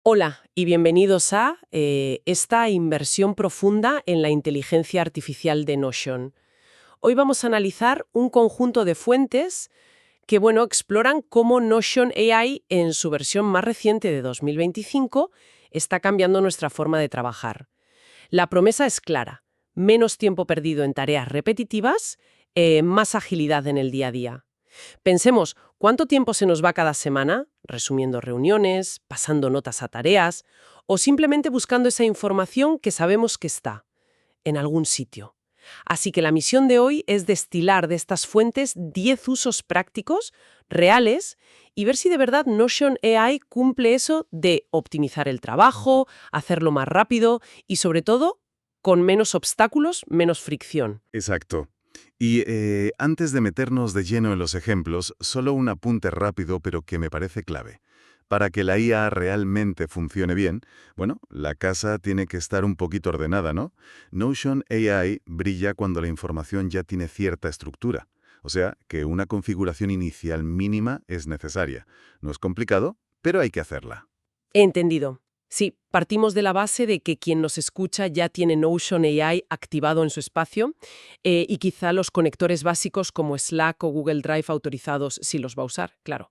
Hola y bienvenidos a esta inversión profunda en la inteligencia artificial de Notion. Hoy vamos a analizar un conjunto de fuentes que, bueno, exploran cómo Notion AI, en su versión más reciente de 2025, está cambiando nuestra forma de trabajar. La promesa es clara: menos tiempo perdido en tareas repetitivas, más agilidad en el día a día. Pensemos, ¿cuánto tiempo se nos va cada semana? Resumiendo reuniones, pasando notas a tareas o simplemente buscando esa información que sabemos que está en algún sitio. Así que la misión de hoy es destilar de estas fuentes 10 usos prácticos, reales, y ver si de verdad Notion AI cumple eso de optimizar el trabajo, hacerlo más rápido y, sobre todo, con menos obstáculos, menos fricción. Exacto. Y antes de meternos de lleno en los ejemplos, solo un apunte rápido, pero que me parece clave. Para que la IA realmente funcione bien, bueno, la casa tiene que estar un poquito ordenada, ¿no? Notion AI brilla cuando la información ya tiene cierta estructura. O sea, que una configuración inicial mínima es necesaria. No es complicado, pero hay que hacerla. Entendido. Sí, partimos de la base de que quien nos escucha ya tiene Notion AI activado en su espacio y quizá los conectores básicos como Slack o Google Drive autorizados si los va a usar, claro.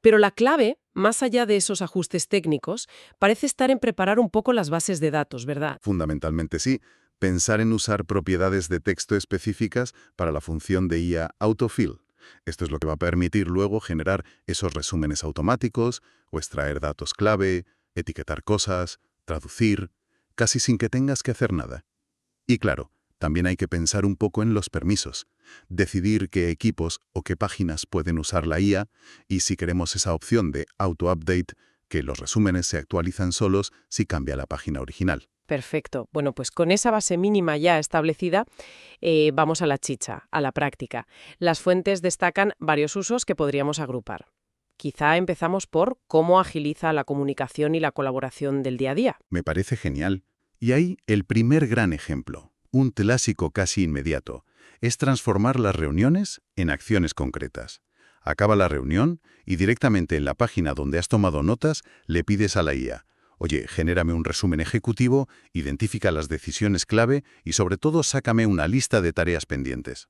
Pero la clave, más allá de esos ajustes técnicos, parece estar en preparar un poco las bases de datos, ¿verdad? Fundamentalmente sí, pensar en usar propiedades de texto específicas para la función de IA autofill. Esto es lo que va a permitir luego generar esos resúmenes automáticos o extraer datos clave, etiquetar cosas, traducir, casi sin que tengas que hacer nada. Y claro, también hay que pensar un poco en los permisos, decidir qué equipos o qué páginas pueden usar la IA y si queremos esa opción de auto-update, que los resúmenes se actualizan solos si cambia la página original. Perfecto. Bueno, pues con esa base mínima ya establecida, vamos a la chicha, a la práctica. Las fuentes destacan varios usos que podríamos agrupar. Quizá empezamos por cómo agiliza la comunicación y la colaboración del día a día. Me parece genial. Y ahí el primer gran ejemplo, un clásico casi inmediato, es transformar las reuniones en acciones concretas. Acaba la reunión y directamente en la página donde has tomado notas le pides a la IA: oye, genérame un resumen ejecutivo, identifica las decisiones clave y sobre todo sácame una lista de tareas pendientes.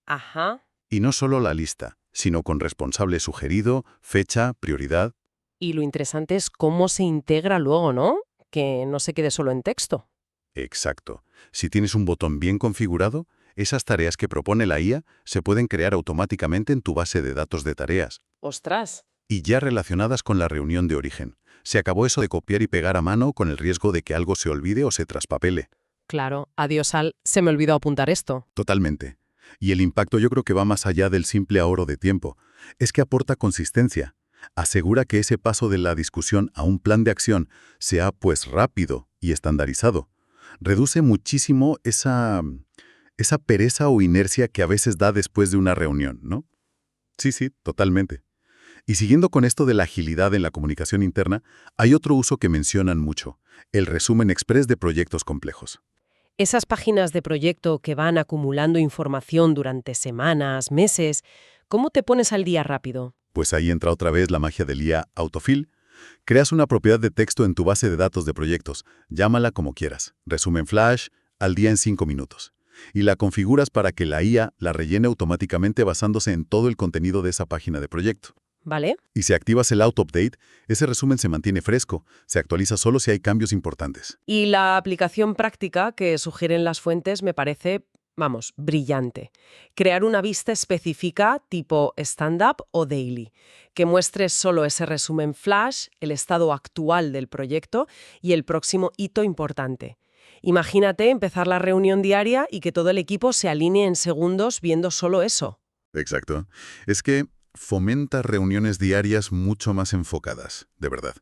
Ajá. Y no solo la lista, sino con responsable sugerido, fecha, prioridad. Y lo interesante es cómo se integra luego, ¿no? Que no se quede solo en texto. Exacto. Si tienes un botón bien configurado, esas tareas que propone la IA se pueden crear automáticamente en tu base de datos de tareas ¡Ostras! y ya relacionadas con la reunión de origen. Se acabó eso de copiar y pegar a mano con el riesgo de que algo se olvide o se traspapele. Claro, adiós al se me olvidó apuntar esto. Totalmente. Y el impacto yo creo que va más allá del simple ahorro de tiempo. Es que aporta consistencia. Asegura que ese paso de la discusión a un plan de acción sea pues rápido y estandarizado. Reduce muchísimo esa pereza o inercia que a veces da después de una reunión, ¿no? Sí, sí, totalmente. Y siguiendo con esto de la agilidad en la comunicación interna, hay otro uso que mencionan mucho: el resumen express de proyectos complejos. Esas páginas de proyecto que van acumulando información durante semanas, meses, ¿cómo te pones al día rápido? Pues ahí entra otra vez la magia del IA autofill. Creas una propiedad de texto en tu base de datos de proyectos, llámala como quieras, resumen flash, al día en 5 minutos. Y la configuras para que la IA la rellene automáticamente basándose en todo el contenido de esa página de proyecto. ¿Vale? Y si activas el auto-update, ese resumen se mantiene fresco, se actualiza solo si hay cambios importantes. Y la aplicación práctica que sugieren las fuentes me parece, vamos, brillante. Crear una vista específica tipo stand-up o daily, que muestre solo ese resumen flash, el estado actual del proyecto y el próximo hito importante. Imagínate empezar la reunión diaria y que todo el equipo se alinee en segundos viendo solo eso. Exacto. Es que fomenta reuniones diarias mucho más enfocadas, de verdad.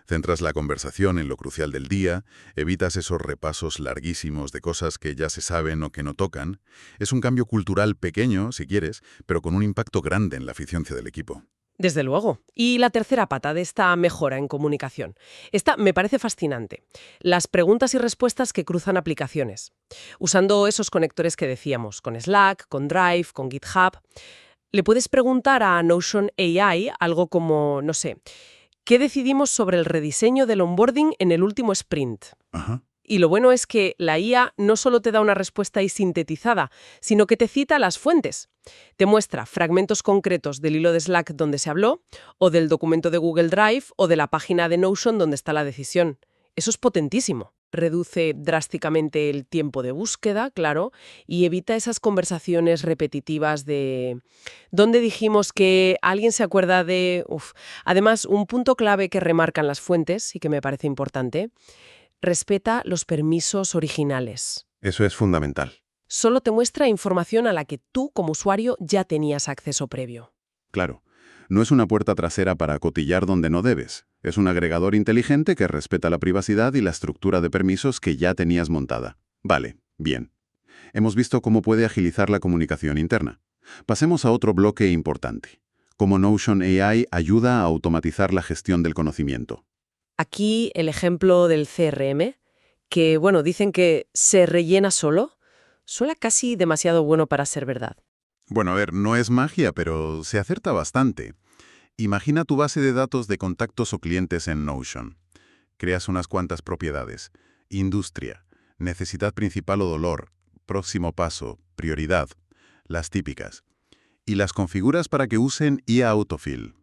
Centras la conversación en lo crucial del día, evitas esos repasos larguísimos de cosas que ya se saben o que no tocan. Es un cambio cultural pequeño, si quieres, pero con un impacto grande en la eficiencia del equipo. Desde luego. Y la tercera pata de esta mejora en comunicación. Esta me parece fascinante. Las preguntas y respuestas que cruzan aplicaciones. Usando esos conectores que decíamos, con Slack, con Drive, con GitHub, le puedes preguntar a Notion AI algo como, no sé, ¿Qué decidimos sobre el rediseño del onboarding en el último sprint? Ajá. Y lo bueno es que la IA no solo te da una respuesta ahí sintetizada, sino que te cita las fuentes. Te muestra fragmentos concretos del hilo de Slack donde se habló, o del documento de Google Drive, o de la página de Notion donde está la decisión. Eso es potentísimo. Reduce drásticamente el tiempo de búsqueda, claro, y evita esas conversaciones repetitivas de ¿dónde dijimos que alguien se acuerda de...? Además, un punto clave que remarcan las fuentes y que me parece importante: respeta los permisos originales. Eso es fundamental. Solo te muestra información a la que tú, como usuario, ya tenías acceso previo. Claro. No es una puerta trasera para cotillar donde no debes. Es un agregador inteligente que respeta la privacidad y la estructura de permisos que ya tenías montada. Vale, bien. Hemos visto cómo puede agilizar la comunicación interna. Pasemos a otro bloque importante. Cómo Notion AI ayuda a automatizar la gestión del conocimiento. Aquí el ejemplo del CRM, que, bueno, dicen que se rellena solo, suena casi demasiado bueno para ser verdad. Bueno, a ver, no es magia, pero se acerta bastante. Imagina tu base de datos de contactos o clientes en Notion. Creas unas cuantas propiedades. Industria, necesidad principal o dolor, próximo paso, prioridad, las típicas. Y las configuras para que usen IA Autofill.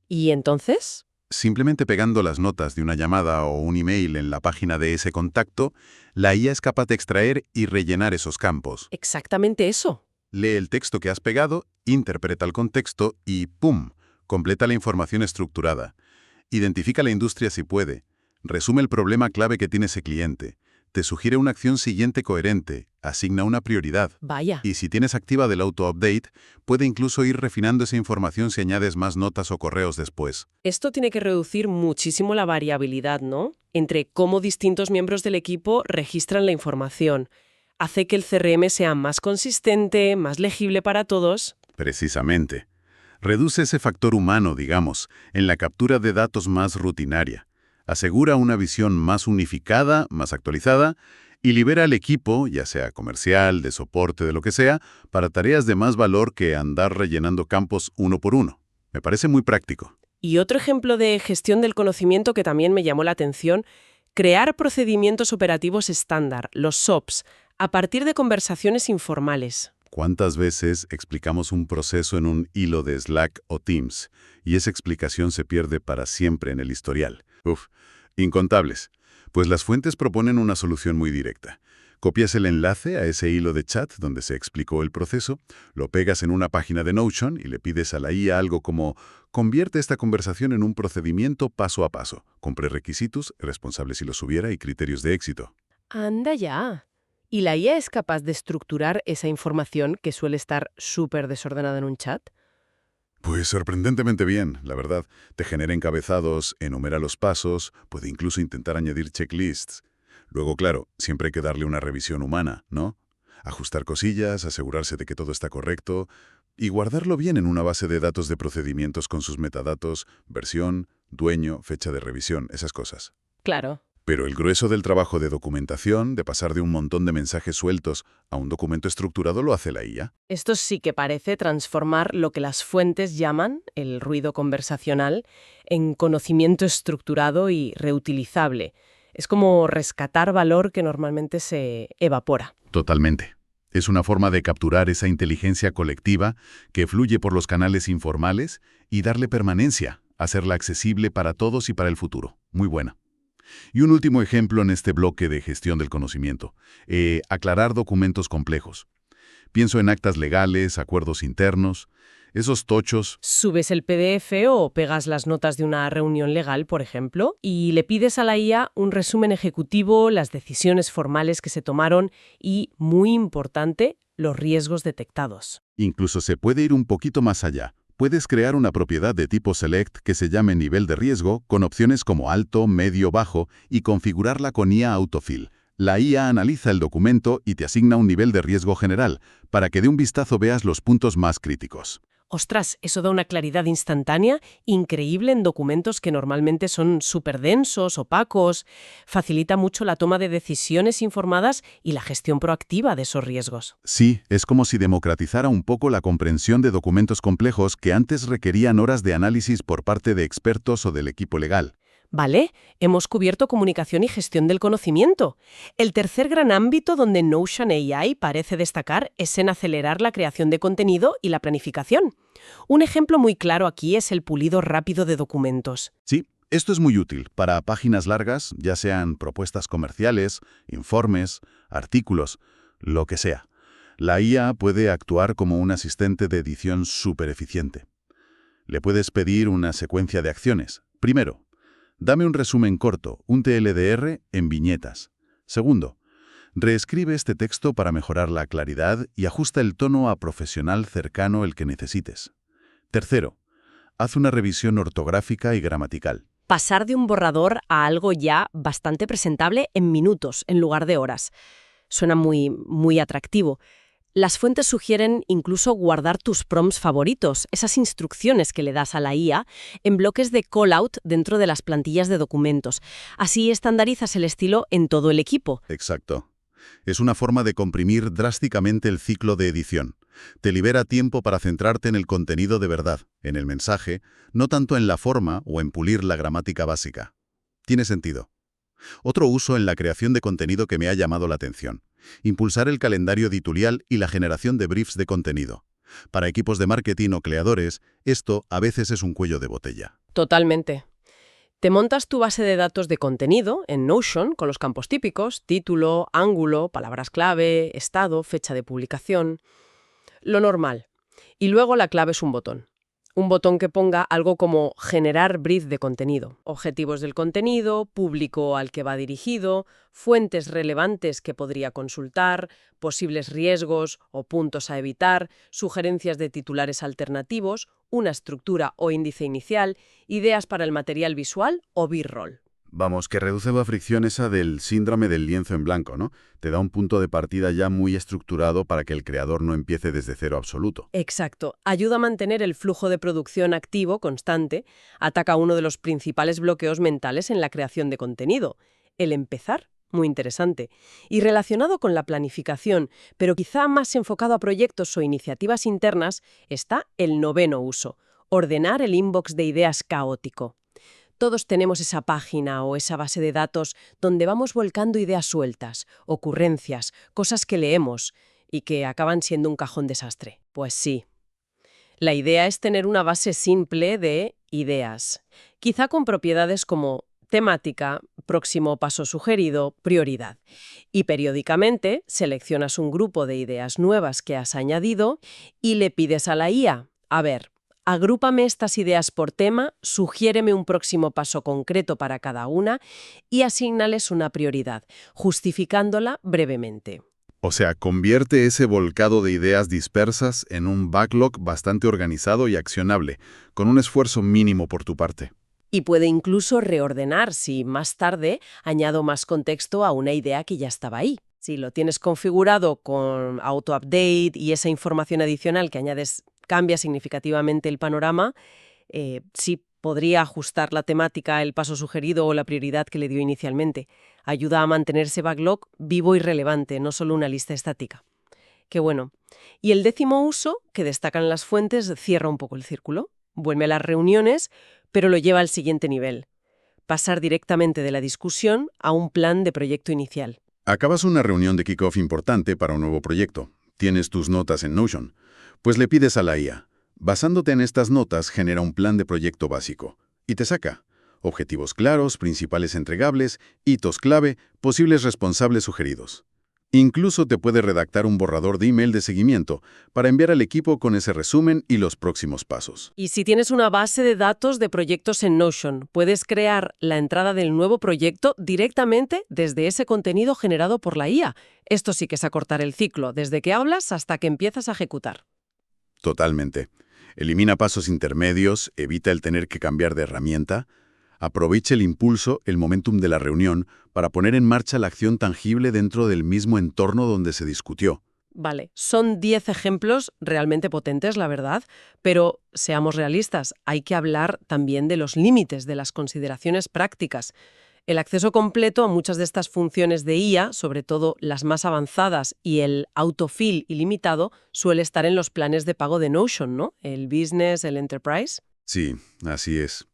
¿Y entonces? Simplemente pegando las notas de una llamada o un email en la página de ese contacto, la IA es capaz de extraer y rellenar esos campos. Exactamente eso. Lee el texto que has pegado, interpreta el contexto y ¡pum!, completa la información estructurada. Identifica la industria si puede. Resume el problema clave que tiene ese cliente. Te sugiere una acción siguiente coherente. Asigna una prioridad. Vaya. Y si tienes activa del auto-update, puede incluso ir refinando esa información si añades más notas o correos después. Esto tiene que reducir muchísimo la variabilidad, ¿no? Entre cómo distintos miembros del equipo registran la información. Hace que el CRM sea más consistente, más legible para todos. Precisamente. Reduce ese factor humano, digamos, en la captura de datos más rutinaria. Asegura una visión más unificada, más actualizada, y libera al equipo, ya sea comercial, de soporte, de lo que sea, para tareas de más valor que andar rellenando campos uno por uno. Me parece muy práctico. Y otro ejemplo de gestión del conocimiento que también me llamó la atención: crear procedimientos operativos estándar, los SOPs, a partir de conversaciones informales. ¿Cuántas veces explicamos un proceso en un hilo de Slack o Teams y esa explicación se pierde para siempre en el historial? Incontables. Pues las fuentes proponen una solución muy directa. Copias el enlace a ese hilo de chat donde se explicó el proceso, lo pegas en una página de Notion y le pides a la IA algo como «convierte esta conversación en un procedimiento paso a paso, con prerequisitos, responsables si los hubiera y criterios de éxito». ¡Anda ya! ¿Y la IA es capaz de estructurar esa información que suele estar súper desordenada en un chat? Pues sorprendentemente bien, la verdad. Te genera encabezados, enumera los pasos, puede incluso intentar añadir checklists. Luego, claro, siempre hay que darle una revisión humana, ¿no? Ajustar cosillas, asegurarse de que todo está correcto y guardarlo bien en una base de datos de procedimientos con sus metadatos, versión, dueño, fecha de revisión, esas cosas. Claro. Pero el grueso del trabajo de documentación, de pasar de un montón de mensajes sueltos a un documento estructurado, lo hace la IA. Esto sí que parece transformar lo que las fuentes llaman el ruido conversacional en conocimiento estructurado y reutilizable. Es como rescatar valor que normalmente se evapora. Totalmente. Es una forma de capturar esa inteligencia colectiva que fluye por los canales informales y darle permanencia, hacerla accesible para todos y para el futuro. Muy buena. Y un último ejemplo en este bloque de gestión del conocimiento. Aclarar documentos complejos. Pienso en actas legales, acuerdos internos, esos tochos. Subes el PDF o pegas las notas de una reunión legal, por ejemplo, y le pides a la IA un resumen ejecutivo, las decisiones formales que se tomaron y, muy importante, los riesgos detectados. Incluso se puede ir un poquito más allá. Puedes crear una propiedad de tipo Select que se llame nivel de riesgo, con opciones como alto, medio, bajo, y configurarla con IA Autofill. La IA analiza el documento y te asigna un nivel de riesgo general, para que de un vistazo veas los puntos más críticos. Ostras, eso da una claridad instantánea increíble en documentos que normalmente son súper densos, opacos. Facilita mucho la toma de decisiones informadas y la gestión proactiva de esos riesgos. Sí, es como si democratizara un poco la comprensión de documentos complejos que antes requerían horas de análisis por parte de expertos o del equipo legal. Vale, hemos cubierto comunicación y gestión del conocimiento. El tercer gran ámbito donde Notion AI parece destacar es en acelerar la creación de contenido y la planificación. Un ejemplo muy claro aquí es el pulido rápido de documentos. Sí, esto es muy útil para páginas largas, ya sean propuestas comerciales, informes, artículos, lo que sea. La IA puede actuar como un asistente de edición súper eficiente. Le puedes pedir una secuencia de acciones. Primero, dame un resumen corto, un TLDR en viñetas. Segundo, reescribe este texto para mejorar la claridad y ajusta el tono a profesional cercano el que necesites. Tercero, haz una revisión ortográfica y gramatical. Pasar de un borrador a algo ya bastante presentable en minutos en lugar de horas. Suena muy atractivo. Las fuentes sugieren incluso guardar tus prompts favoritos, esas instrucciones que le das a la IA, en bloques de callout dentro de las plantillas de documentos. Así estandarizas el estilo en todo el equipo. Exacto. Es una forma de comprimir drásticamente el ciclo de edición. Te libera tiempo para centrarte en el contenido de verdad, en el mensaje, no tanto en la forma o en pulir la gramática básica. Tiene sentido. Otro uso en la creación de contenido que me ha llamado la atención: impulsar el calendario editorial y la generación de briefs de contenido. Para equipos de marketing o creadores, esto a veces es un cuello de botella. Totalmente. Te montas tu base de datos de contenido en Notion con los campos típicos: título, ángulo, palabras clave, estado, fecha de publicación. Lo normal. Y luego la clave es un botón. Un botón que ponga algo como generar brief de contenido, objetivos del contenido, público al que va dirigido, fuentes relevantes que podría consultar, posibles riesgos o puntos a evitar, sugerencias de titulares alternativos, una estructura o índice inicial, ideas para el material visual o B-roll. Vamos, que reduce la fricción esa del síndrome del lienzo en blanco, ¿no? Te da un punto de partida ya muy estructurado para que el creador no empiece desde cero absoluto. Exacto. Ayuda a mantener el flujo de producción activo, constante, ataca uno de los principales bloqueos mentales en la creación de contenido: el empezar. Muy interesante. Y relacionado con la planificación, pero quizá más enfocado a proyectos o iniciativas internas, está el noveno uso: ordenar el inbox de ideas caótico. Todos tenemos esa página o esa base de datos donde vamos volcando ideas sueltas, ocurrencias, cosas que leemos y que acaban siendo un cajón desastre. Pues sí. La idea es tener una base simple de ideas, quizá con propiedades como temática, próximo paso sugerido, prioridad. Y periódicamente seleccionas un grupo de ideas nuevas que has añadido y le pides a la IA: a ver, agrúpame estas ideas por tema, sugiéreme un próximo paso concreto para cada una y asígnales una prioridad, justificándola brevemente. O sea, convierte ese volcado de ideas dispersas en un backlog bastante organizado y accionable, con un esfuerzo mínimo por tu parte. Y puede incluso reordenar si más tarde añado más contexto a una idea que ya estaba ahí. Si lo tienes configurado con auto-update y esa información adicional que añades cambia significativamente el panorama, sí podría ajustar la temática, el paso sugerido o la prioridad que le dio inicialmente. Ayuda a mantener ese backlog vivo y relevante, no solo una lista estática. Qué bueno. Y el décimo uso, que destacan las fuentes, cierra un poco el círculo. Vuelve a las reuniones, pero lo lleva al siguiente nivel: pasar directamente de la discusión a un plan de proyecto inicial. Acabas una reunión de kickoff importante para un nuevo proyecto. Tienes tus notas en Notion. Pues le pides a la IA: basándote en estas notas, genera un plan de proyecto básico. Y te saca objetivos claros, principales entregables, hitos clave, posibles responsables sugeridos. Incluso te puede redactar un borrador de email de seguimiento para enviar al equipo con ese resumen y los próximos pasos. Y si tienes una base de datos de proyectos en Notion, puedes crear la entrada del nuevo proyecto directamente desde ese contenido generado por la IA. Esto sí que es acortar el ciclo, desde que hablas hasta que empiezas a ejecutar. Totalmente. Elimina pasos intermedios, evita el tener que cambiar de herramienta. Aprovecha el impulso, el momentum de la reunión, para poner en marcha la acción tangible dentro del mismo entorno donde se discutió. Vale, son 10 ejemplos realmente potentes, la verdad, pero seamos realistas, hay que hablar también de los límites, de las consideraciones prácticas. El acceso completo a muchas de estas funciones de IA, sobre todo las más avanzadas, y el autofill ilimitado, suele estar en los planes de pago de Notion, ¿no? El Business, el Enterprise. Sí, así es.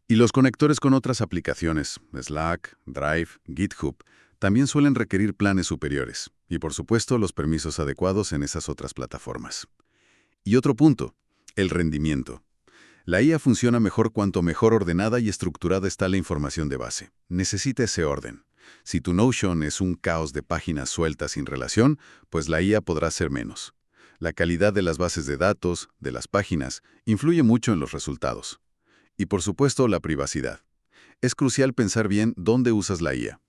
Y los conectores con otras aplicaciones, Slack, Drive, GitHub, también suelen requerir planes superiores. Y por supuesto, los permisos adecuados en esas otras plataformas. Y otro punto, el rendimiento. La IA funciona mejor cuanto mejor ordenada y estructurada está la información de base. Necesita ese orden. Si tu Notion es un caos de páginas sueltas sin relación, pues la IA podrá ser menos. La calidad de las bases de datos, de las páginas, influye mucho en los resultados. Y por supuesto, la privacidad. Es crucial pensar bien dónde usas la IA.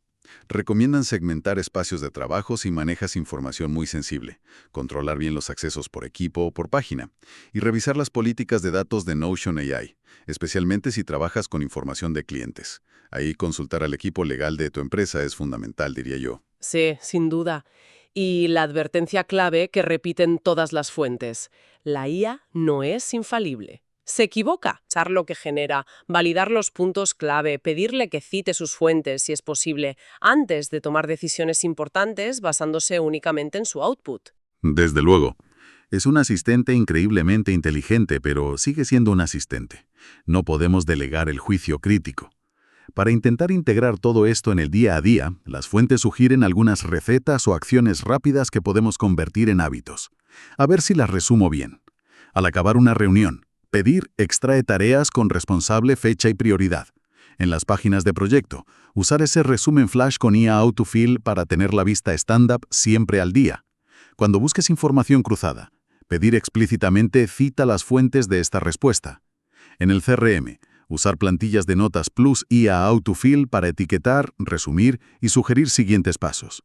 Recomiendan segmentar espacios de trabajo si manejas información muy sensible, controlar bien los accesos por equipo o por página, y revisar las políticas de datos de Notion AI, especialmente si trabajas con información de clientes. Ahí consultar al equipo legal de tu empresa es fundamental, diría yo. Sí, sin duda. Y la advertencia clave que repiten todas las fuentes. La IA no es infalible. Se equivoca. Usar lo que genera, validar los puntos clave, pedirle que cite sus fuentes, si es posible, antes de tomar decisiones importantes basándose únicamente en su output. Desde luego. Es un asistente increíblemente inteligente, pero sigue siendo un asistente. No podemos delegar el juicio crítico. Para intentar integrar todo esto en el día a día, las fuentes sugieren algunas recetas o acciones rápidas que podemos convertir en hábitos. A ver si las resumo bien. Al acabar una reunión, pedir extrae tareas con responsable, fecha y prioridad. En las páginas de proyecto, usar ese resumen flash con IA Autofill para tener la vista stand-up siempre al día. Cuando busques información cruzada, pedir explícitamente cita las fuentes de esta respuesta. En el CRM, usar plantillas de notas plus IA Autofill para etiquetar, resumir y sugerir siguientes pasos.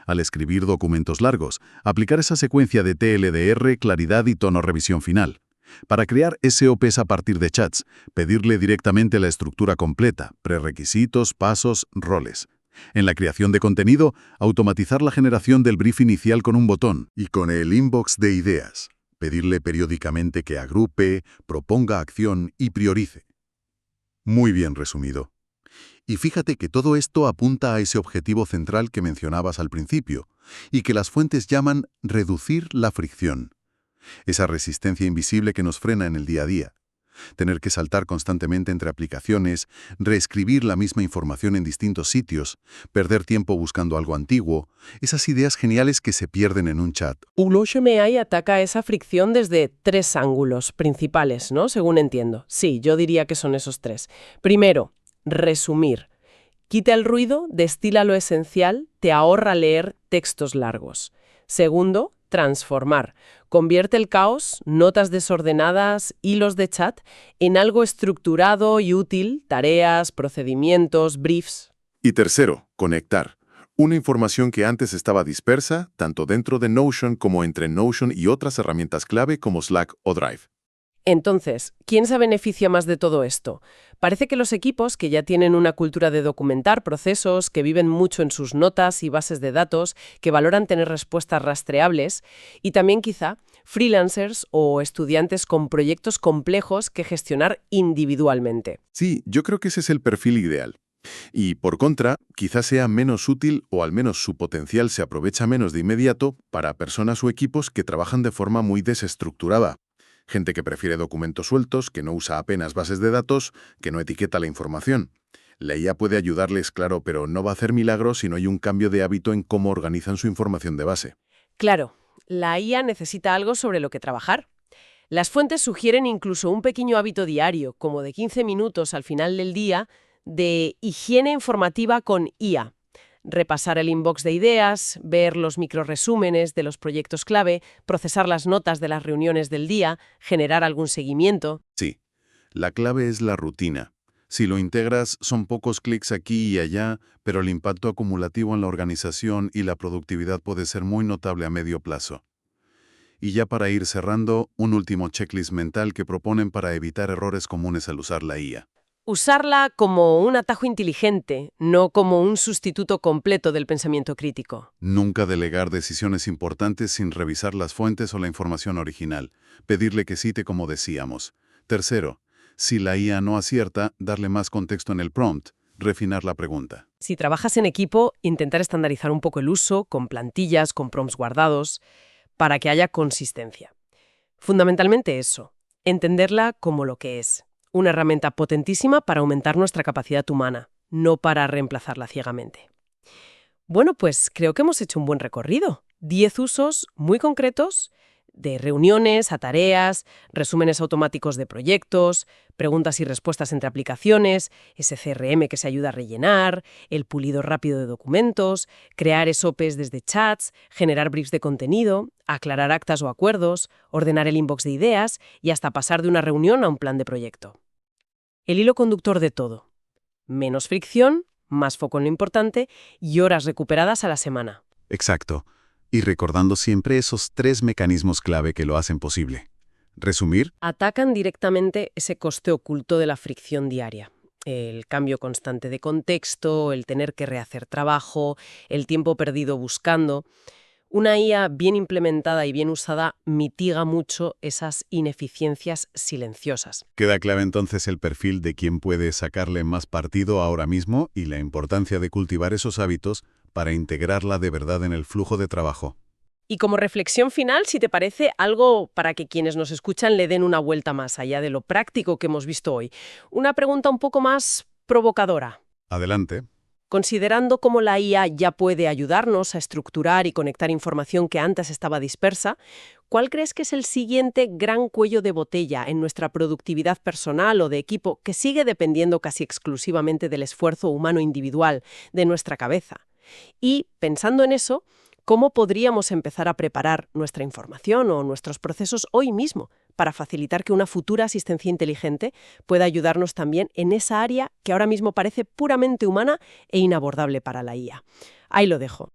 Al escribir documentos largos, aplicar esa secuencia de TLDR, claridad y tono revisión final. Para crear SOPs a partir de chats, pedirle directamente la estructura completa, prerequisitos, pasos, roles. En la creación de contenido, automatizar la generación del brief inicial con un botón. Y con el inbox de ideas, pedirle periódicamente que agrupe, proponga acción y priorice. Muy bien resumido. Y fíjate que todo esto apunta a ese objetivo central que mencionabas al principio, y que las fuentes llaman reducir la fricción. Esa resistencia invisible que nos frena en el día a día. Tener que saltar constantemente entre aplicaciones, reescribir la misma información en distintos sitios, perder tiempo buscando algo antiguo, esas ideas geniales que se pierden en un chat. Notion AI ataca esa fricción desde 3 ángulos principales, ¿no? Según entiendo. Sí, yo diría que son esos 3. Primero, resumir. Quita el ruido, destila lo esencial, te ahorra leer textos largos. Segundo, transformar. Convierte el caos, notas desordenadas, hilos de chat, en algo estructurado y útil, tareas, procedimientos, briefs. Y tercero, conectar. Una información que antes estaba dispersa, tanto dentro de Notion como entre Notion y otras herramientas clave como Slack o Drive. Entonces, ¿quién se beneficia más de todo esto? Parece que los equipos que ya tienen una cultura de documentar procesos, que viven mucho en sus notas y bases de datos, que valoran tener respuestas rastreables, y también quizá freelancers o estudiantes con proyectos complejos que gestionar individualmente. Sí, yo creo que ese es el perfil ideal. Y por contra, quizás sea menos útil o al menos su potencial se aprovecha menos de inmediato para personas o equipos que trabajan de forma muy desestructurada. Gente que prefiere documentos sueltos, que no usa apenas bases de datos, que no etiqueta la información. La IA puede ayudarles, claro, pero no va a hacer milagros si no hay un cambio de hábito en cómo organizan su información de base. Claro, la IA necesita algo sobre lo que trabajar. Las fuentes sugieren incluso un pequeño hábito diario, como de 15 minutos al final del día, de higiene informativa con IA. Repasar el inbox de ideas, ver los microresúmenes de los proyectos clave, procesar las notas de las reuniones del día, generar algún seguimiento. Sí, la clave es la rutina. Si lo integras, son pocos clics aquí y allá, pero el impacto acumulativo en la organización y la productividad puede ser muy notable a medio plazo. Y ya para ir cerrando, un último checklist mental que proponen para evitar errores comunes al usar la IA. Usarla como un atajo inteligente, no como un sustituto completo del pensamiento crítico. Nunca delegar decisiones importantes sin revisar las fuentes o la información original. Pedirle que cite como decíamos. Tercero, si la IA no acierta, darle más contexto en el prompt, refinar la pregunta. Si trabajas en equipo, intentar estandarizar un poco el uso, con plantillas, con prompts guardados, para que haya consistencia. Fundamentalmente eso, entenderla como lo que es. Una herramienta potentísima para aumentar nuestra capacidad humana, no para reemplazarla ciegamente. Bueno, pues creo que hemos hecho un buen recorrido. 10 usos muy concretos de reuniones a tareas, resúmenes automáticos de proyectos, preguntas y respuestas entre aplicaciones, ese CRM que se ayuda a rellenar, el pulido rápido de documentos, crear SOPs desde chats, generar briefs de contenido, aclarar actas o acuerdos, ordenar el inbox de ideas y hasta pasar de una reunión a un plan de proyecto. El hilo conductor de todo. Menos fricción, más foco en lo importante y horas recuperadas a la semana. Exacto. Y recordando siempre esos 3 mecanismos clave que lo hacen posible. Resumir, Atacan directamente ese coste oculto de la fricción diaria. El cambio constante de contexto, el tener que rehacer trabajo, el tiempo perdido buscando. Una IA bien implementada y bien usada mitiga mucho esas ineficiencias silenciosas. queda clave entonces el perfil de quién puede sacarle más partido ahora mismo y la importancia de cultivar esos hábitos para integrarla de verdad en el flujo de trabajo. Y como reflexión final, si te parece, algo para que quienes nos escuchan le den una vuelta más allá de lo práctico que hemos visto hoy. Una pregunta un poco más provocadora. Adelante. Considerando cómo la IA ya puede ayudarnos a estructurar y conectar información que antes estaba dispersa, ¿cuál crees que es el siguiente gran cuello de botella en nuestra productividad personal o de equipo que sigue dependiendo casi exclusivamente del esfuerzo humano individual, de nuestra cabeza? Y, pensando en eso, ¿cómo podríamos empezar a preparar nuestra información o nuestros procesos hoy mismo para facilitar que una futura asistencia inteligente pueda ayudarnos también en esa área que ahora mismo parece puramente humana e inabordable para la IA? Ahí lo dejo.